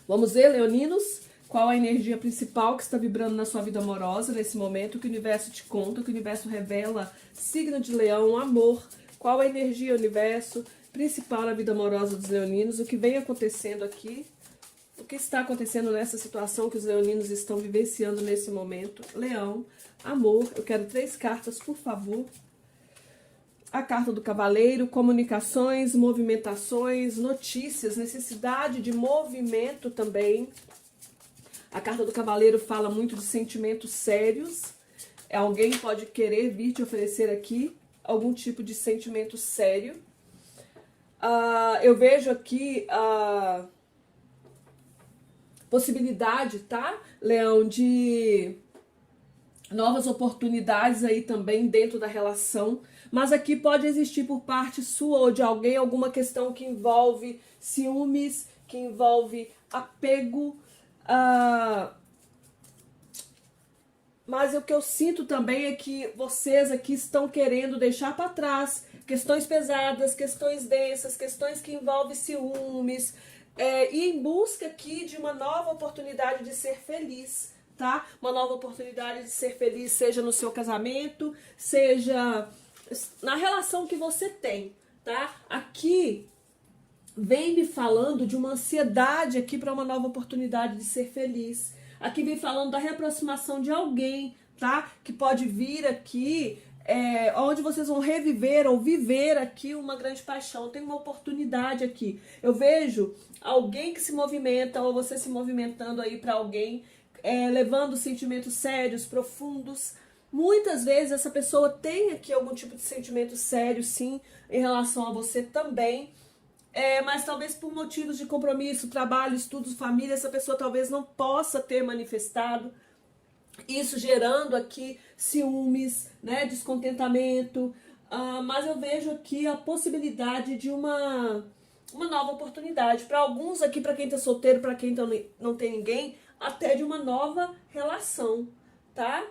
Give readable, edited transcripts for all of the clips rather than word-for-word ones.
Vamos ver, leoninos, qual a energia principal que está vibrando na sua vida amorosa nesse momento, o que o universo te conta, o que o universo revela, signo de leão, amor, qual a energia, universo principal na vida amorosa dos leoninos, o que vem acontecendo aqui, o que está acontecendo nessa situação que os leoninos estão vivenciando nesse momento. Leão, amor, eu quero 3 cartas, por favor. A carta do cavaleiro, comunicações, movimentações, notícias, necessidade de movimento também. A carta do cavaleiro fala muito de sentimentos sérios. Alguém pode querer vir te oferecer aqui algum tipo de sentimento sério. Eu vejo aqui a possibilidade, tá, Leão, de novas oportunidades aí também dentro da relação. Mas aqui pode existir por parte sua ou de alguém alguma questão que envolve ciúmes, que envolve apego. Mas o que eu sinto também é que vocês aqui estão querendo deixar para trás questões pesadas, questões densas, questões que envolvem ciúmes, e em busca aqui de uma nova oportunidade de ser feliz, tá? Uma nova oportunidade de ser feliz, seja no seu casamento, seja na relação que você tem, tá? Aqui vem me falando de uma ansiedade aqui para uma nova oportunidade de ser feliz. Aqui vem falando da reaproximação de alguém, tá? Que pode vir aqui, onde vocês vão reviver ou viver aqui uma grande paixão. Tem uma oportunidade aqui. Eu vejo alguém que se movimenta ou você se movimentando aí para alguém, levando sentimentos sérios, profundos. Muitas vezes essa pessoa tem aqui algum tipo de sentimento sério, sim, em relação a você também. Mas talvez por motivos de compromisso, trabalho, estudos, família, essa pessoa talvez não possa ter manifestado. Isso gerando aqui ciúmes, né, descontentamento. Mas eu vejo aqui a possibilidade de uma nova oportunidade. Para alguns aqui, para quem está solteiro, para quem não tem ninguém, até de uma nova relação, tá?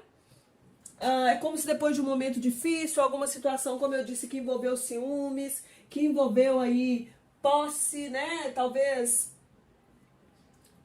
É como se depois de um momento difícil, alguma situação, como eu disse, que envolveu ciúmes, que envolveu aí posse, né? Talvez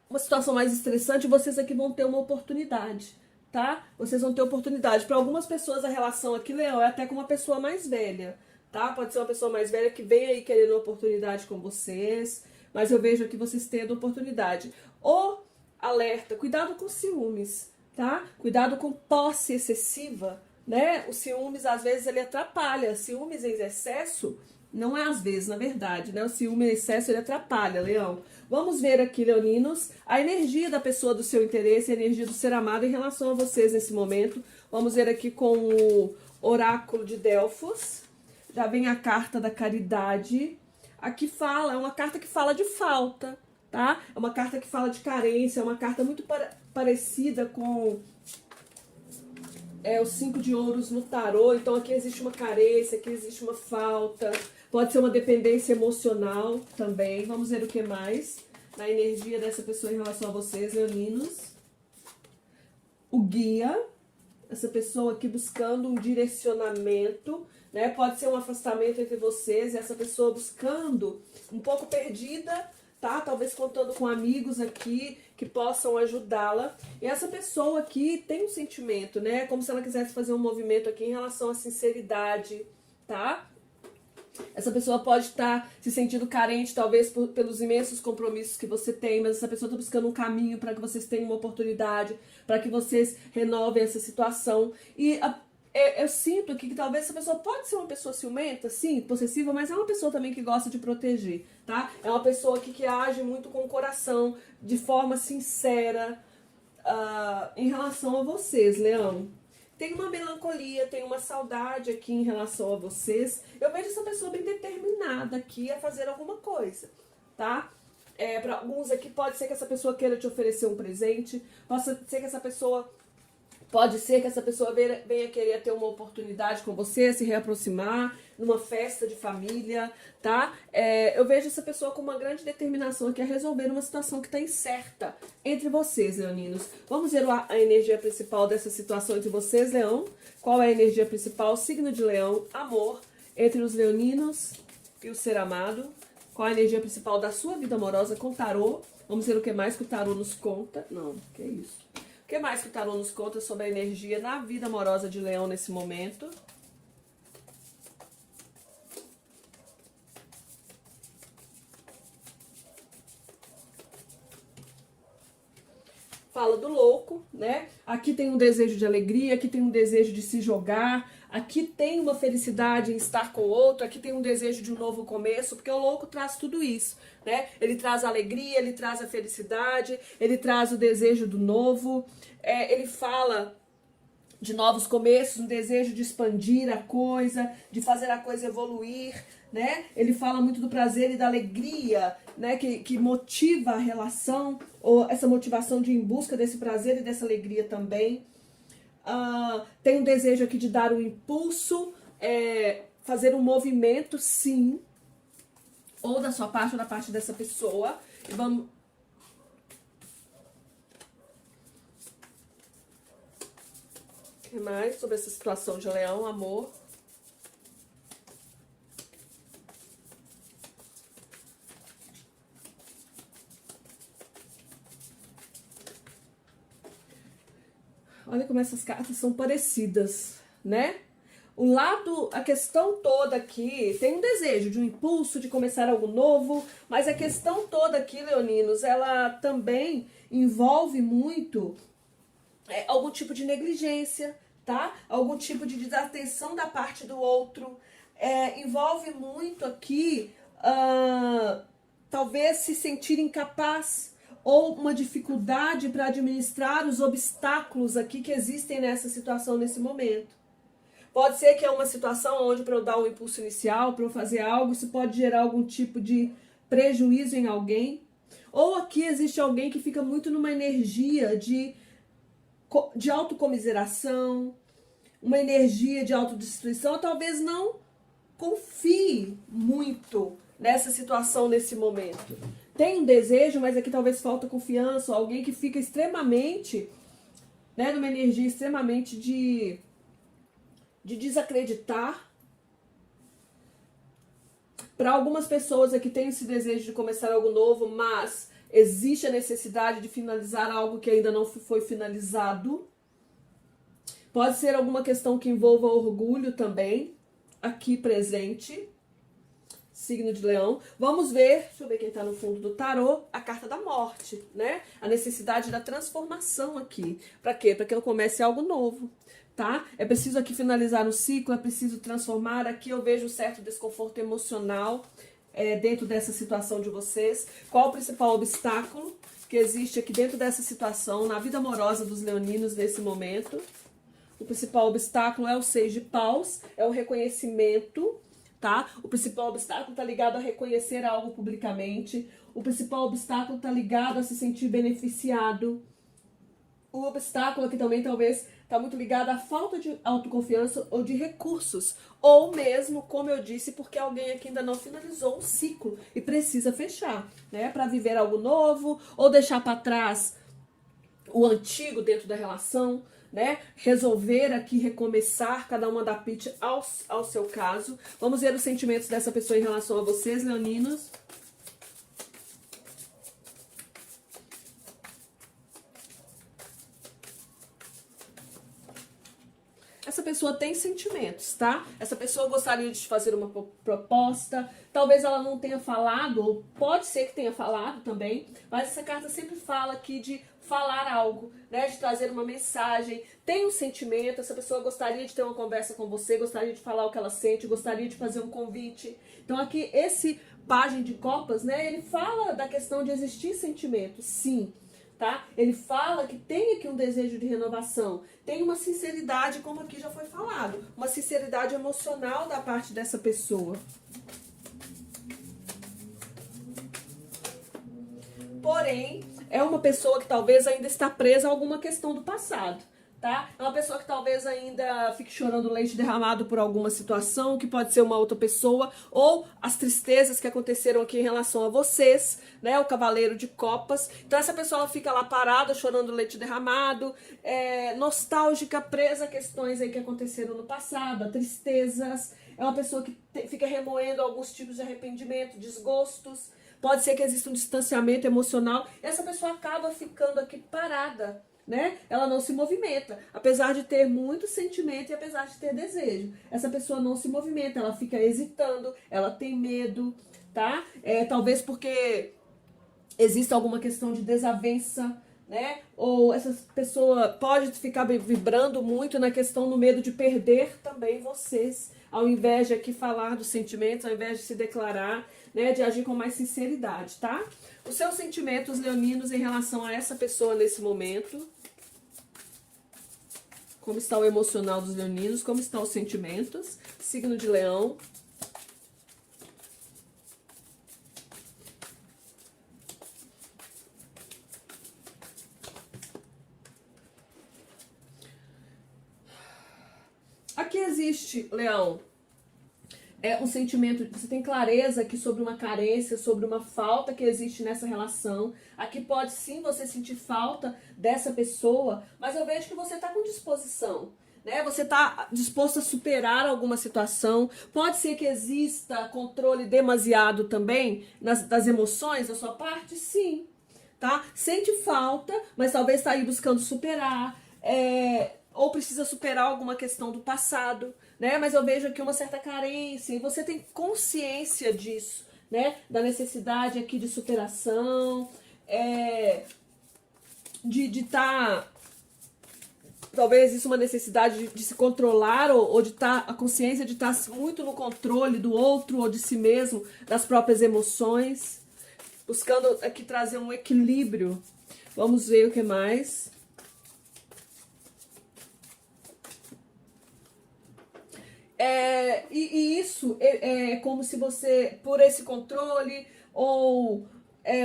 uma situação mais estressante, vocês aqui vão ter uma oportunidade, tá? Vocês vão ter oportunidade. Para algumas pessoas a relação aqui, Leão, é até com uma pessoa mais velha, tá? Pode ser uma pessoa mais velha que vem aí querendo uma oportunidade com vocês, mas eu vejo aqui vocês tendo oportunidade. Ou alerta, cuidado com ciúmes, tá? Cuidado com posse excessiva, né? O ciúmes às vezes ele atrapalha. Ciúmes em excesso não é às vezes, na verdade, né? O ciúme em excesso ele atrapalha, Leão. Vamos ver aqui, leoninos, a energia da pessoa do seu interesse, a energia do ser amado em relação a vocês nesse momento. Vamos ver aqui com o oráculo de Delfos. Já vem a carta da caridade. Aqui fala, é uma carta que fala de falta, tá? É uma carta que fala de carência, é uma carta muito parecida com o 5 de ouros no tarô. Então aqui existe uma carência, aqui existe uma falta, pode ser uma dependência emocional também. Vamos ver o que mais na energia dessa pessoa em relação a vocês, leoninos. O guia, essa pessoa aqui buscando um direcionamento, né? Pode ser um afastamento entre vocês e essa pessoa buscando, um pouco perdida, tá? Talvez contando com amigos aqui que possam ajudá-la. E essa pessoa aqui tem um sentimento, né? Como se ela quisesse fazer um movimento aqui em relação à sinceridade, tá? Essa pessoa pode estar se sentindo carente, talvez pelos imensos compromissos que você tem, mas essa pessoa está buscando um caminho para que vocês tenham uma oportunidade, para que vocês renovem essa situação. E eu sinto aqui que talvez essa pessoa pode ser uma pessoa ciumenta, sim, possessiva, mas é uma pessoa também que gosta de proteger, tá? É uma pessoa aqui que age muito com o coração, de forma sincera, em relação a vocês, Leão. Tem uma melancolia, tem uma saudade aqui em relação a vocês. Eu vejo essa pessoa bem determinada aqui a fazer alguma coisa, tá? Para alguns aqui pode ser que essa pessoa queira te oferecer um presente, pode ser que essa pessoa venha querer ter uma oportunidade com você, se reaproximar numa festa de família, tá? Eu vejo essa pessoa com uma grande determinação aqui a resolver uma situação que está incerta entre vocês, leoninos. Vamos ver a energia principal dessa situação entre vocês, Leão. Qual é a energia principal? Signo de Leão, amor, entre os leoninos e o ser amado. Qual a energia principal da sua vida amorosa com tarô? Vamos ver o que mais que o tarô nos conta. Não, que isso. O que mais que o tarô nos conta sobre a energia na vida amorosa de Leão nesse momento? Fala do louco, né? Aqui tem um desejo de alegria, aqui tem um desejo de se jogar, aqui tem uma felicidade em estar com o outro, aqui tem um desejo de um novo começo, porque o louco traz tudo isso, né? Ele traz a alegria, ele traz a felicidade, ele traz o desejo do novo, ele fala de novos começos, um desejo de expandir a coisa, de fazer a coisa evoluir, né? Ele fala muito do prazer e da alegria, né? Que motiva a relação, ou essa motivação de ir em busca desse prazer e dessa alegria também. Tem um desejo aqui de dar um impulso, fazer um movimento, sim, ou da sua parte ou da parte dessa pessoa. E vamos... O que mais sobre essa situação de Leão, amor? Olha como essas cartas são parecidas, né? A questão toda aqui, tem um desejo de um impulso, de começar algo novo, mas a questão toda aqui, leoninos, ela também envolve muito algum tipo de negligência, tá? Algum tipo de desatenção da parte do outro. Envolve muito aqui, talvez se sentir incapaz, ou uma dificuldade para administrar os obstáculos aqui que existem nessa situação, nesse momento. Pode ser que é uma situação onde para eu dar um impulso inicial, para eu fazer algo, isso pode gerar algum tipo de prejuízo em alguém. Ou aqui existe alguém que fica muito numa energia de autocomiseração, uma energia de autodestruição, ou talvez não confie muito nessa situação, nesse momento. Tem um desejo, mas aqui talvez falta confiança, ou alguém que fica extremamente, né, numa energia extremamente de desacreditar. Para algumas pessoas aqui tem esse desejo de começar algo novo, mas existe a necessidade de finalizar algo que ainda não foi finalizado. Pode ser alguma questão que envolva orgulho também, aqui presente. Signo de Leão. Vamos ver, deixa eu ver quem tá no fundo do tarô, a carta da morte, né? A necessidade da transformação aqui. Pra quê? Pra que eu comece algo novo, tá? É preciso aqui finalizar um ciclo, é preciso transformar. Aqui eu vejo um certo desconforto emocional dentro dessa situação de vocês. Qual o principal obstáculo que existe aqui dentro dessa situação, na vida amorosa dos leoninos nesse momento? O principal obstáculo é o 6 de paus, é o reconhecimento, tá? O principal obstáculo está ligado a reconhecer algo publicamente. O principal obstáculo está ligado a se sentir beneficiado. O obstáculo aqui também talvez está muito ligado à falta de autoconfiança ou de recursos. Ou mesmo, como eu disse, porque alguém aqui ainda não finalizou um ciclo e precisa fechar, né? Para viver algo novo ou deixar para trás o antigo dentro da relação, né? Resolver aqui, recomeçar, cada uma da pitch ao seu caso. Vamos ver os sentimentos dessa pessoa em relação a vocês, leoninos. Essa pessoa tem sentimentos, tá? Essa pessoa gostaria de te fazer uma proposta. Talvez ela não tenha falado, ou pode ser que tenha falado também, mas essa carta sempre fala aqui de falar algo, né? De trazer uma mensagem. Tem um sentimento, essa pessoa gostaria de ter uma conversa com você, gostaria de falar o que ela sente, gostaria de fazer um convite. Então aqui esse pajem de copas, né? Ele fala da questão de existir sentimento, sim. Tá? Ele fala que tem aqui um desejo de renovação, tem uma sinceridade, como aqui já foi falado, uma sinceridade emocional da parte dessa pessoa. Porém, é uma pessoa que talvez ainda está presa a alguma questão do passado, tá? É uma pessoa que talvez ainda fique chorando leite derramado por alguma situação, que pode ser uma outra pessoa, ou as tristezas que aconteceram aqui em relação a vocês, né? O cavaleiro de copas. Então essa pessoa ela fica lá parada, chorando leite derramado, nostálgica, presa a questões aí que aconteceram no passado, a tristezas. É uma pessoa que fica remoendo alguns tipos de arrependimento, desgostos. pode ser que exista um distanciamento emocional, essa pessoa acaba ficando aqui parada, né? Ela não se movimenta, apesar de ter muito sentimento e apesar de ter desejo. Essa pessoa não se movimenta, ela fica hesitando, ela tem medo, tá? Talvez porque existe alguma questão de desavença, né? Ou essa pessoa pode ficar vibrando muito na questão do medo de perder também vocês, ao invés de aqui falar dos sentimentos, ao invés de se declarar, né? De agir com mais sinceridade, tá? Os seus sentimentos, leoninos, em relação a essa pessoa nesse momento. Como está o emocional dos leoninos, como estão os sentimentos. Signo de Leão. Aqui existe, Leão, um sentimento, você tem clareza aqui sobre uma carência, sobre uma falta que existe nessa relação. Aqui pode sim você sentir falta dessa pessoa, mas eu vejo que você está com disposição, né? Você está disposto a superar alguma situação. Pode ser que exista controle demasiado também das emoções da sua parte, sim, tá? Sente falta, mas talvez está aí buscando superar, ou precisa superar alguma questão do passado, né? Mas eu vejo aqui uma certa carência e você tem consciência disso, né? Da necessidade aqui de superação, de estar, talvez isso uma necessidade de se controlar ou de estar, a consciência de estar muito no controle do outro ou de si mesmo, das próprias emoções, buscando aqui trazer um equilíbrio. Vamos ver o que mais. E isso é como se você, por esse controle, ou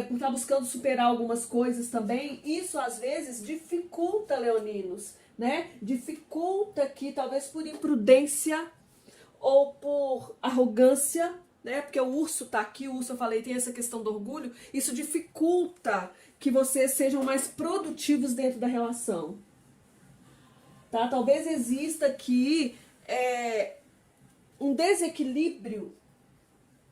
por estar buscando superar algumas coisas também, isso às vezes dificulta, leoninos, né? Dificulta que talvez por imprudência ou por arrogância, né? Porque o urso tá aqui, o urso eu falei, tem essa questão do orgulho, isso dificulta que vocês sejam mais produtivos dentro da relação, tá? Talvez exista aqui um desequilíbrio,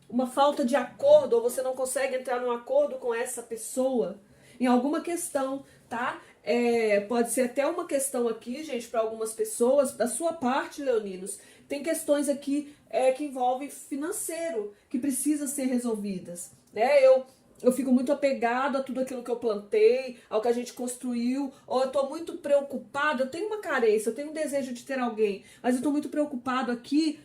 uma falta de acordo, ou você não consegue entrar num acordo com essa pessoa em alguma questão, tá? Pode ser até uma questão aqui, gente, para algumas pessoas, da sua parte, leoninos, tem questões aqui que envolvem financeiro, que precisam ser resolvidas, né? Eu fico muito apegado a tudo aquilo que eu plantei, ao que a gente construiu, ou eu estou muito preocupado, eu tenho uma carência, eu tenho um desejo de ter alguém, mas eu estou muito preocupado aqui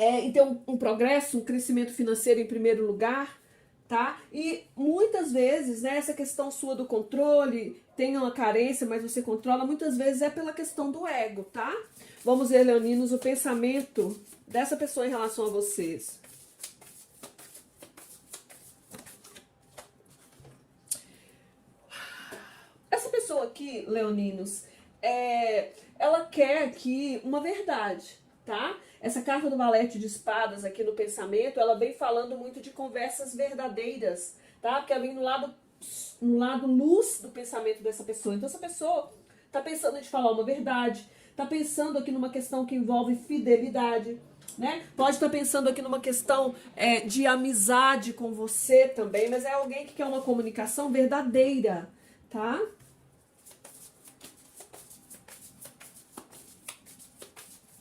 em ter um progresso, um crescimento financeiro em primeiro lugar, tá? E muitas vezes, né, essa questão sua do controle, tem uma carência, mas você controla, muitas vezes é pela questão do ego, tá? Vamos ver, leoninos, o pensamento dessa pessoa em relação a vocês. Essa pessoa aqui, leoninos, ela quer aqui uma verdade, tá? Essa carta do valete de espadas aqui no pensamento, ela vem falando muito de conversas verdadeiras, tá? Porque ela vem no lado luz do pensamento dessa pessoa. Então essa pessoa tá pensando em te falar uma verdade, tá pensando aqui numa questão que envolve fidelidade, né? Pode estar pensando aqui numa questão de amizade com você também, mas é alguém que quer uma comunicação verdadeira, tá?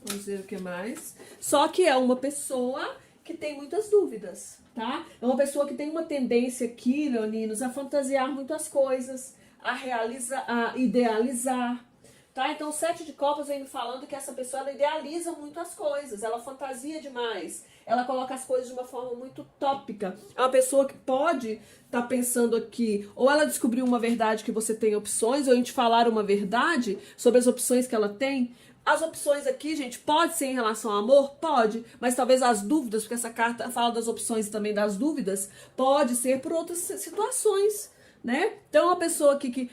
Vamos ver o que mais. Só que é uma pessoa que tem muitas dúvidas, tá? É uma pessoa que tem uma tendência aqui, leoninos, a fantasiar muitas coisas, a realizar, a idealizar, tá? Então o 7 de copas vem me falando que essa pessoa, ela idealiza muito as coisas, ela fantasia demais, ela coloca as coisas de uma forma muito utópica. É uma pessoa que pode estar pensando aqui, ou ela descobriu uma verdade que você tem opções, ou a gente falar uma verdade sobre as opções que ela tem. As opções aqui, gente, pode ser em relação ao amor? Pode, mas talvez as dúvidas, porque essa carta fala das opções e também das dúvidas, pode ser por outras situações, né? Então, uma pessoa aqui que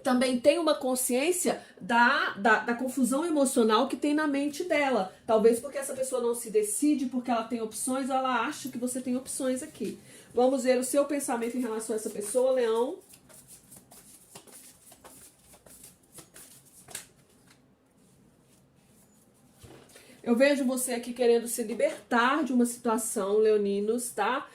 também tem uma consciência da confusão emocional que tem na mente dela. Talvez porque essa pessoa não se decide, porque ela tem opções, ou ela acha que você tem opções aqui. Vamos ver o seu pensamento em relação a essa pessoa, Leão. Eu vejo você aqui querendo se libertar de uma situação, leoninos, tá?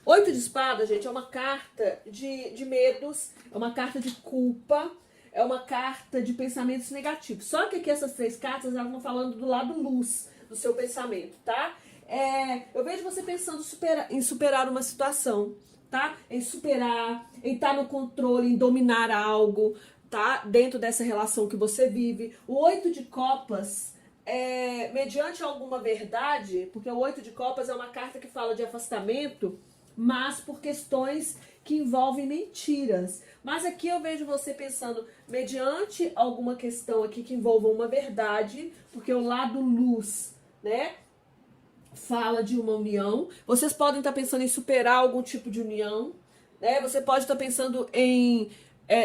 Oito de espadas, gente, é uma carta de medos, é uma carta de culpa, é uma carta de pensamentos negativos. Só que aqui essas três cartas, elas estão falando do lado luz do seu pensamento, tá? Eu vejo você pensando em superar uma situação, tá? Em superar, em estar no controle, em dominar algo, tá? Dentro dessa relação que você vive. O oito de copas, mediante alguma verdade, porque o oito de copas é uma carta que fala de afastamento, mas por questões que envolvem mentiras. Mas aqui eu vejo você pensando mediante alguma questão aqui que envolva uma verdade, porque o lado luz, né, fala de uma união. Vocês podem estar pensando em superar algum tipo de união, né? Você pode estar pensando em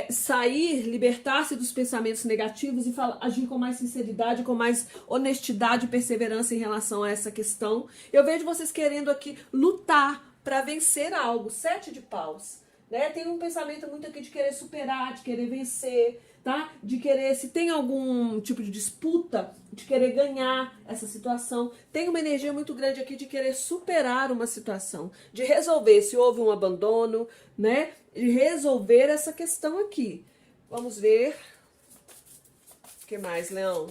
sair, libertar-se dos pensamentos negativos e agir com mais sinceridade, com mais honestidade e perseverança em relação a essa questão. Eu vejo vocês querendo aqui lutar para vencer algo. Sete de paus, né? Tem um pensamento muito aqui de querer superar, de querer vencer, tá? De querer, se tem algum tipo de disputa, de querer ganhar essa situação. Tem uma energia muito grande aqui de querer superar uma situação, de resolver se houve um abandono, né? De resolver essa questão aqui. Vamos ver. O que mais, Leão?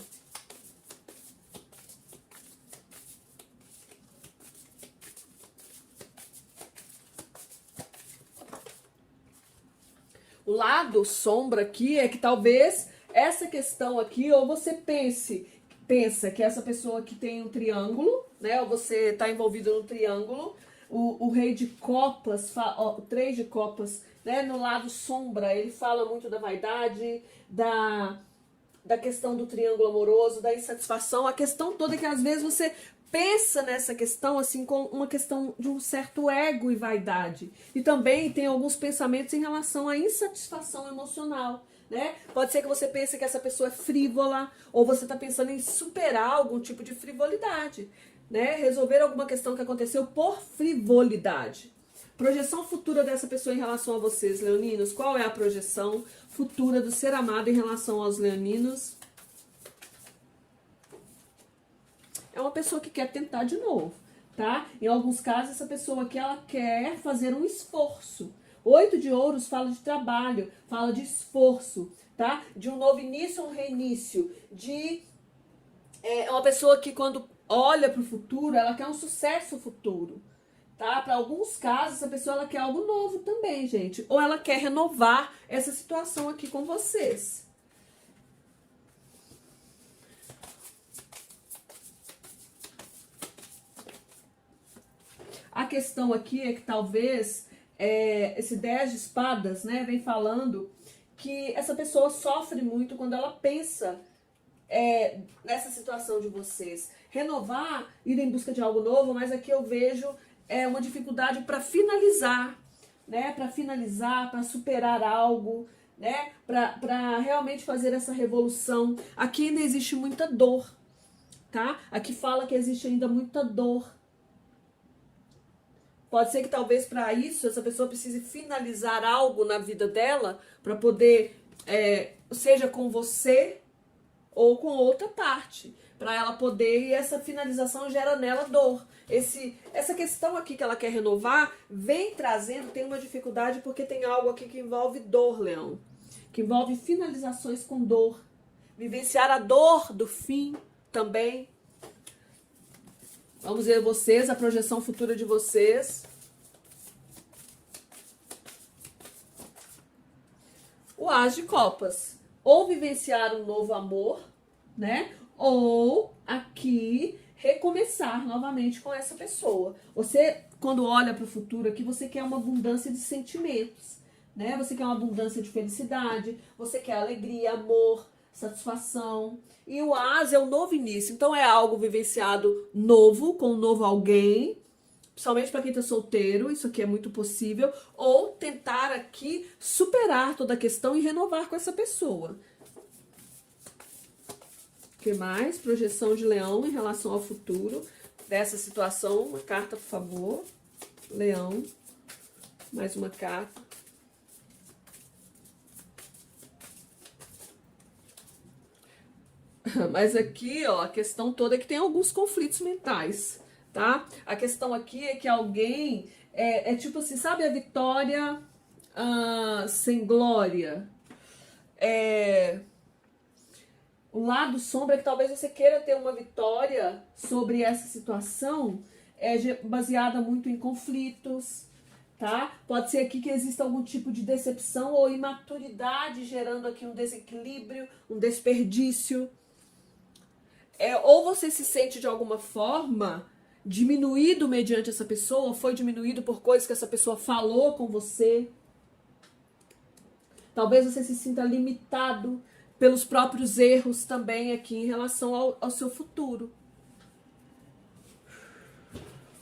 O lado sombra aqui é que talvez essa questão aqui, ou você pensa que essa pessoa aqui tem um triângulo, né? Ou você está envolvido no triângulo. O rei de copas, o três de copas, né? No lado sombra, ele fala muito da vaidade, da questão do triângulo amoroso, da insatisfação. A questão toda é que às vezes você pensa nessa questão assim com uma questão de um certo ego e vaidade. E também tem alguns pensamentos em relação à insatisfação emocional, né? Pode ser que você pense que essa pessoa é frívola, ou você está pensando em superar algum tipo de frivolidade, né? Resolver alguma questão que aconteceu por frivolidade. Projeção futura dessa pessoa em relação a vocês, leoninos. Qual é a projeção futura do ser amado em relação aos leoninos? É uma pessoa que quer tentar de novo, tá? Em alguns casos, essa pessoa aqui, ela quer fazer um esforço. Oito de ouros fala de trabalho, fala de esforço, tá? De um novo início, um reinício. É uma pessoa que quando olha para o futuro, ela quer um sucesso futuro, tá? Para alguns casos, essa pessoa ela quer algo novo também, gente. Ou ela quer renovar essa situação aqui com vocês. A questão aqui é que talvez esse 10 de espadas, né, vem falando que essa pessoa sofre muito quando ela pensa nessa situação de vocês. Renovar, ir em busca de algo novo, mas aqui eu vejo uma dificuldade para finalizar, né, para finalizar, para superar algo, né, para realmente fazer essa revolução. Aqui ainda existe muita dor, tá? Aqui fala que existe ainda muita dor. Pode ser que talvez para isso essa pessoa precise finalizar algo na vida dela para poder, seja com você ou com outra parte, para ela poder, e essa finalização gera nela dor. Essa questão aqui que ela quer renovar vem trazendo, tem uma dificuldade porque tem algo aqui que envolve dor, Leão, que envolve finalizações com dor, vivenciar a dor do fim também. Vamos ver vocês, a projeção futura de vocês. O As de Copas. Ou vivenciar um novo amor, né? Ou aqui recomeçar novamente com essa pessoa. Você, quando olha para o futuro aqui, você quer uma abundância de sentimentos, né? Você quer uma abundância de felicidade, você quer alegria, amor, satisfação. E o As é o novo início. Então é algo vivenciado novo, com um novo alguém, principalmente para quem está solteiro, isso aqui é muito possível. Ou tentar aqui superar toda a questão e renovar com essa pessoa. O que mais? Projeção de Leão em relação ao futuro dessa situação. Uma carta, por favor. Leão. Mais uma carta. Mas aqui, ó, a questão toda é que tem alguns conflitos mentais, tá? A questão aqui é que alguém tipo assim, sabe a vitória sem glória? O lado sombra é que talvez você queira ter uma vitória sobre essa situação baseada muito em conflitos, tá? Pode ser aqui que exista algum tipo de decepção ou imaturidade gerando aqui um desequilíbrio, um desperdício. Ou você se sente de alguma forma diminuído mediante essa pessoa, foi diminuído por coisas que essa pessoa falou com você. Talvez você se sinta limitado pelos próprios erros também aqui em relação ao seu futuro.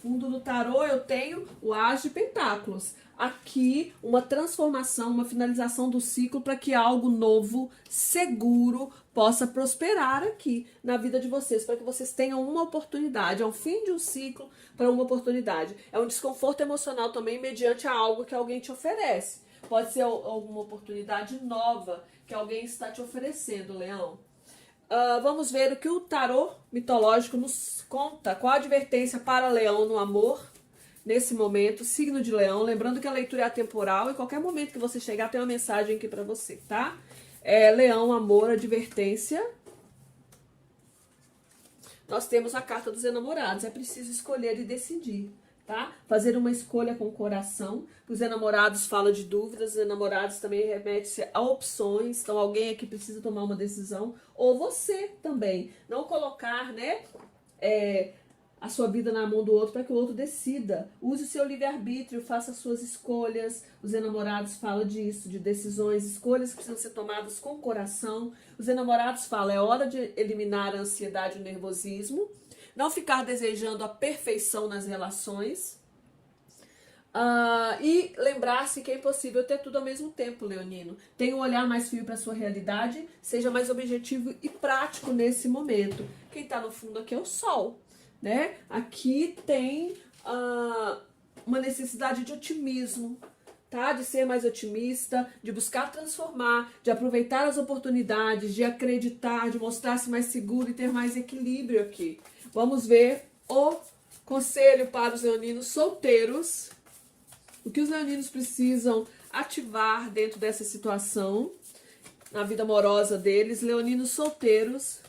Fundo do tarô eu tenho o As de Pentáculos. Aqui uma transformação, uma finalização do ciclo para que algo novo, seguro, possa prosperar aqui na vida de vocês, para que vocês tenham uma oportunidade. É um fim de um ciclo para uma oportunidade. É um desconforto emocional também mediante a algo que alguém te oferece. Pode ser alguma oportunidade nova que alguém está te oferecendo, Leão. Vamos ver o que o tarô mitológico nos conta. Qual a advertência para Leão no amor nesse momento, signo de Leão. Lembrando que a leitura é atemporal e qualquer momento que você chegar tem uma mensagem aqui para você, tá? Leão, amor, advertência. Nós temos a carta dos enamorados. É preciso escolher e decidir, tá? Fazer uma escolha com o coração. Os enamorados falam de dúvidas, os enamorados também remete-se a opções. Então alguém aqui precisa tomar uma decisão, ou você também. Não colocar, né, a sua vida na mão do outro para que o outro decida. Use o seu livre-arbítrio, faça suas escolhas. Os enamorados falam disso, de decisões, escolhas que precisam ser tomadas com o coração. Os enamorados falam, é hora de eliminar a ansiedade e o nervosismo. Não ficar desejando a perfeição nas relações. E lembrar-se que é impossível ter tudo ao mesmo tempo, leonino. Tenha um olhar mais firme para a sua realidade, seja mais objetivo e prático nesse momento. Quem está no fundo aqui é o Sol, né? Aqui tem uma necessidade de otimismo, tá? De ser mais otimista, de buscar transformar, de aproveitar as oportunidades, de acreditar, de mostrar-se mais seguro e ter mais equilíbrio aqui. Vamos ver o conselho para os leoninos solteiros. O que os leoninos precisam ativar dentro dessa situação, na vida amorosa deles. Leoninos solteiros.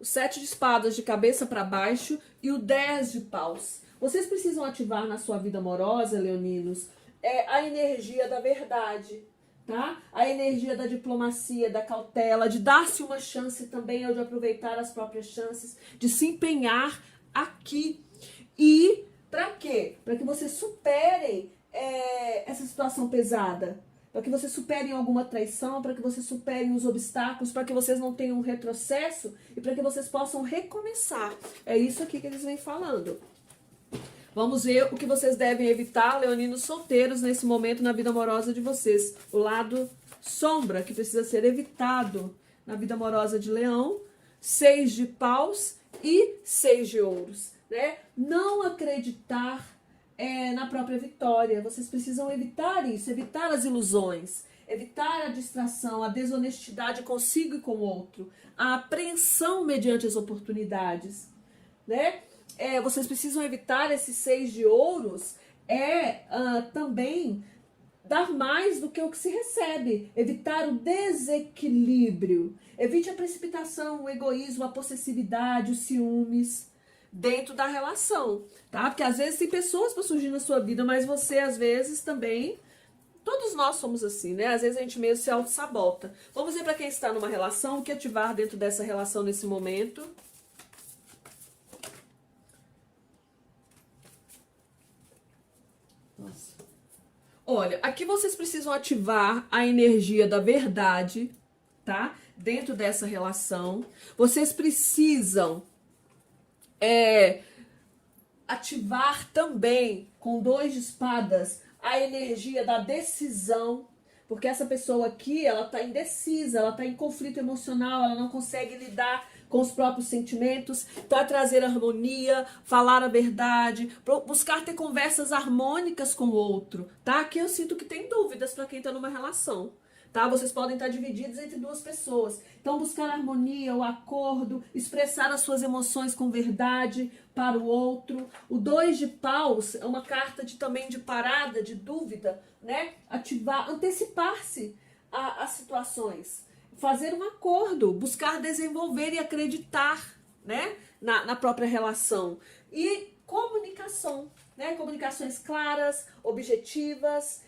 O 7 de espadas de cabeça para baixo e o 10 de paus. Vocês precisam ativar na sua vida amorosa, leoninos, a energia da verdade, tá? A energia da diplomacia, da cautela, de dar-se uma chance também, ou de aproveitar as próprias chances, de se empenhar aqui. E para quê? Para que vocês superem essa situação pesada. Para que vocês superem alguma traição, para que vocês superem os obstáculos, para que vocês não tenham um retrocesso e para que vocês possam recomeçar. É isso aqui que eles vêm falando. Vamos ver o que vocês devem evitar, leoninos solteiros, nesse momento na vida amorosa de vocês. O lado sombra que precisa ser evitado na vida amorosa de Leão. 6 de paus e 6 de ouros, né? Não acreditar na própria vitória. Vocês precisam evitar isso, evitar as ilusões, evitar a distração, a desonestidade consigo e com o outro, a apreensão mediante as oportunidades, né? Vocês precisam evitar esses 6 de ouros, também dar mais do que o que se recebe, evitar o desequilíbrio, evite a precipitação, o egoísmo, a possessividade, os ciúmes dentro da relação, tá? Porque às vezes tem pessoas para surgir na sua vida, mas você às vezes também, todos nós somos assim, né? Às vezes a gente mesmo se auto-sabota. Vamos ver para quem está numa relação, o que ativar dentro dessa relação nesse momento. Nossa. Olha, aqui vocês precisam ativar a energia da verdade, tá? Dentro dessa relação. Vocês precisam ativar também, com 2 de espadas, a energia da decisão, porque essa pessoa aqui, ela tá indecisa, ela tá em conflito emocional, ela não consegue lidar com os próprios sentimentos, para trazer harmonia, falar a verdade, buscar ter conversas harmônicas com o outro, tá? Aqui eu sinto que tem dúvidas para quem tá numa relação, tá? Vocês podem estar divididos entre duas pessoas. Então, buscar a harmonia, o acordo, expressar as suas emoções com verdade para o outro. O 2 de paus é uma carta também de parada, de dúvida, né? Ativar, antecipar-se às situações. Fazer um acordo, buscar desenvolver e acreditar, né? Na própria relação. E comunicação, né? Comunicações claras, objetivas,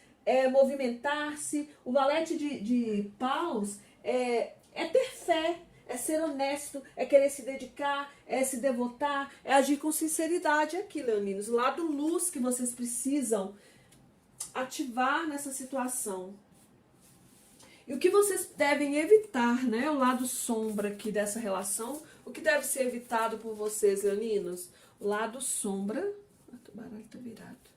movimentar-se. O valete de paus é ter fé, é ser honesto, é querer se dedicar, é se devotar, é agir com sinceridade aqui, leoninos. O lado luz que vocês precisam ativar nessa situação. E o que vocês devem evitar, né? O lado sombra aqui dessa relação. O que deve ser evitado por vocês, leoninos? O lado sombra... O baralho tá virado.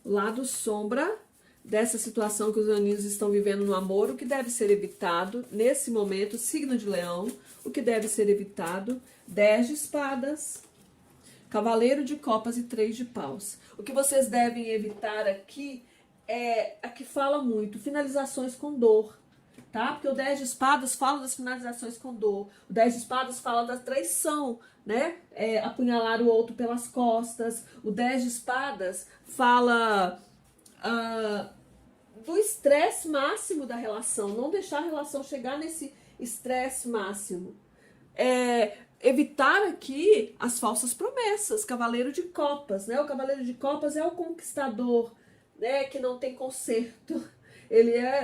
O lado sombra dessa situação que os leoninos estão vivendo no amor, o que deve ser evitado nesse momento, signo de leão, o que deve ser evitado, 10 de espadas, cavaleiro de copas e 3 de paus. O que vocês devem evitar aqui aqui fala muito, finalizações com dor, tá? Porque o 10 de espadas fala das finalizações com dor, o 10 de espadas fala da traição, né? Apunhalar o outro pelas costas, o 10 de espadas fala do estresse máximo da relação, não deixar a relação chegar nesse estresse máximo. Evitar aqui as falsas promessas, cavaleiro de copas, né? O cavaleiro de copas é o conquistador, né, que não tem conserto.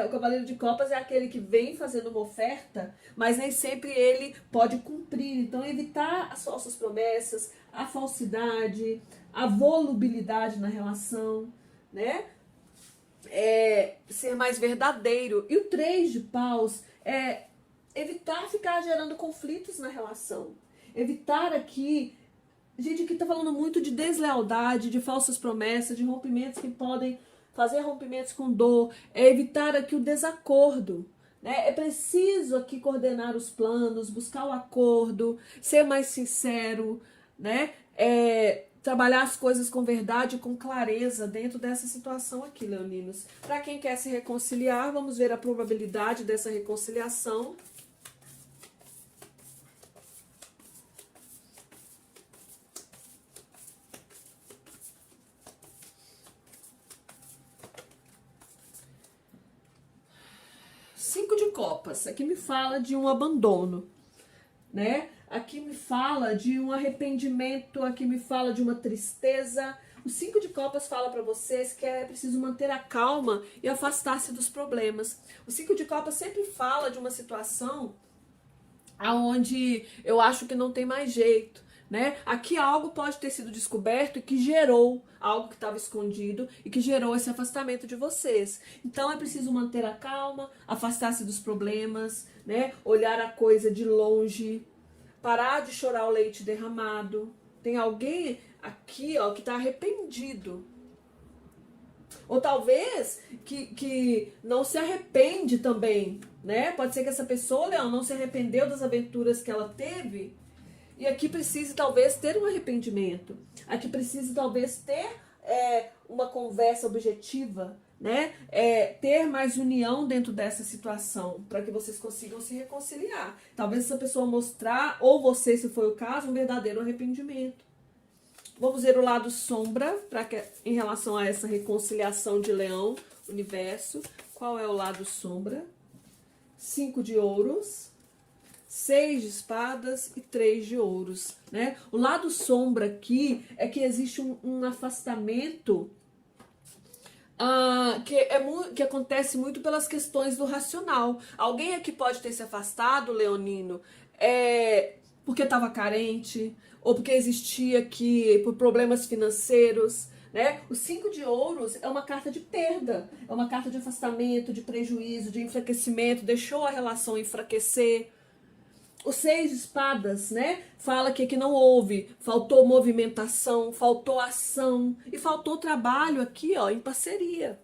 O cavaleiro de copas é aquele que vem fazendo uma oferta, mas nem sempre ele pode cumprir. Então, evitar as falsas promessas, a falsidade, a volubilidade na relação, né? Ser mais verdadeiro. E o 3 de paus é evitar ficar gerando conflitos na relação. Evitar aqui... Gente, aqui tá falando muito de deslealdade, de falsas promessas, de rompimentos que podem fazer rompimentos com dor. Evitar aqui o desacordo, né? É preciso aqui coordenar os planos, buscar o acordo, ser mais sincero, né? Trabalhar as coisas com verdade, com clareza dentro dessa situação aqui, leoninos. Para quem quer se reconciliar, vamos ver a probabilidade dessa reconciliação. Copas, aqui me fala de um abandono, né? Aqui me fala de um arrependimento, aqui me fala de uma tristeza. O 5 de copas fala para vocês que é preciso manter a calma e afastar-se dos problemas. O 5 de copas sempre fala de uma situação aonde eu acho que não tem mais jeito, né? Aqui algo pode ter sido descoberto e que gerou algo que estava escondido e que gerou esse afastamento de vocês. Então é preciso manter a calma, afastar-se dos problemas, né? Olhar a coisa de longe, parar de chorar o leite derramado. Tem alguém aqui, ó, que está arrependido. Ou talvez que não se arrepende também, né? Pode ser que essa pessoa, Leão, não se arrependeu das aventuras que ela teve. E aqui precisa talvez ter um arrependimento. Aqui precisa talvez ter uma conversa objetiva, né? Ter mais união dentro dessa situação, para que vocês consigam se reconciliar. Talvez essa pessoa mostrar, ou você, se for o caso, um verdadeiro arrependimento. Vamos ver o lado sombra, em relação a essa reconciliação de Leão, universo. Qual é o lado sombra? 5 de ouros. 6 de espadas e 3 de ouros, né? O lado sombra aqui é que existe um afastamento que acontece muito pelas questões do racional. Alguém aqui pode ter se afastado, leonino, porque estava carente, ou porque existia aqui por problemas financeiros, né? O 5 de ouros é uma carta de perda, é uma carta de afastamento, de prejuízo, de enfraquecimento, deixou a relação enfraquecer. O 6 de espadas, né, fala que aqui não houve, faltou movimentação, faltou ação e faltou trabalho aqui, ó, em parceria.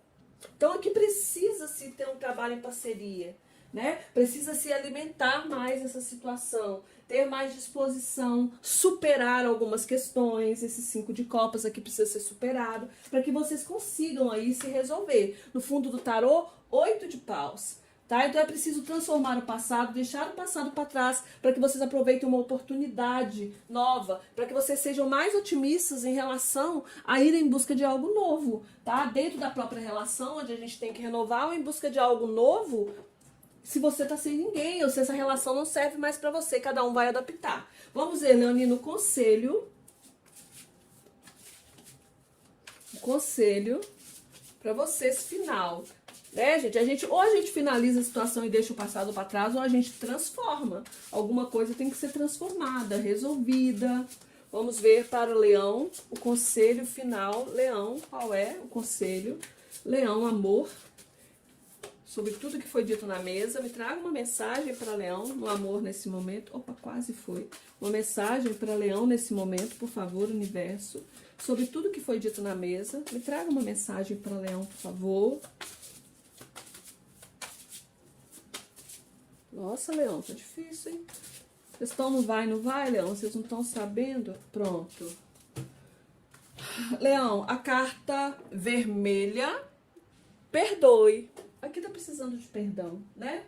Então aqui precisa-se ter um trabalho em parceria, né? Precisa se alimentar mais essa situação, ter mais disposição, superar algumas questões. Esse 5 de copas aqui precisa ser superado para que vocês consigam aí se resolver. No fundo do tarô, 8 de paus. Tá? Então é preciso transformar o passado, deixar o passado para trás, para que vocês aproveitem uma oportunidade nova, para que vocês sejam mais otimistas em relação a ir em busca de algo novo, tá? Dentro da própria relação, onde a gente tem que renovar ou em busca de algo novo, se você tá sem ninguém, ou se essa relação não serve mais para você, cada um vai adaptar. Vamos ver, Leonino, o conselho. O conselho para vocês final. Né, gente? Ou a gente finaliza a situação e deixa o passado para trás, ou a gente transforma. Alguma coisa tem que ser transformada, resolvida. Vamos ver para o Leão o conselho final. Leão, qual é o conselho? Leão, amor. Sobre tudo que foi dito na mesa, me traga uma mensagem para Leão no amor nesse momento. Opa, quase foi. Uma mensagem para Leão nesse momento, por favor, universo. Sobre tudo que foi dito na mesa, me traga uma mensagem para Leão, por favor. Nossa, Leão, tá difícil, hein? Vocês estão no vai, não vai, Leão? Vocês não estão sabendo? Pronto. Leão, a carta vermelha, perdoe. Aqui tá precisando de perdão, né?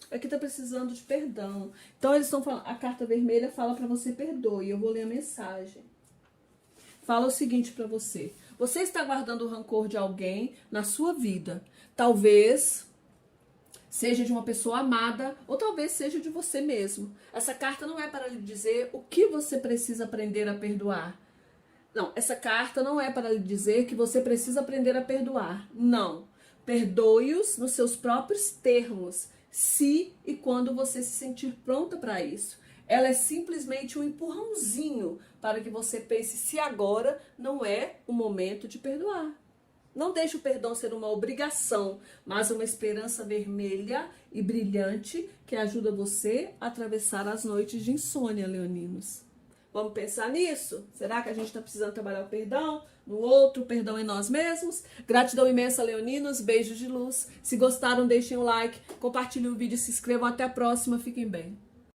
Aqui tá precisando de perdão. Então, eles estão falando, a carta vermelha fala pra você perdoe. Eu vou ler a mensagem. Fala o seguinte pra você. Você está guardando o rancor de alguém na sua vida. Talvez seja de uma pessoa amada, ou talvez seja de você mesmo. Essa carta não é para lhe dizer o que você precisa aprender a perdoar. Não, essa carta não é para lhe dizer que você precisa aprender a perdoar. Não. Perdoe-os nos seus próprios termos, se e quando você se sentir pronta para isso. Ela é simplesmente um empurrãozinho para que você pense se agora não é o momento de perdoar. Não deixe o perdão ser uma obrigação, mas uma esperança vermelha e brilhante que ajuda você a atravessar as noites de insônia, leoninos. Vamos pensar nisso? Será que a gente está precisando trabalhar o perdão? No outro, perdão em nós mesmos? Gratidão imensa, leoninos. Beijos de luz. Se gostaram, deixem o like, compartilhem o vídeo, se inscrevam. Até a próxima. Fiquem bem.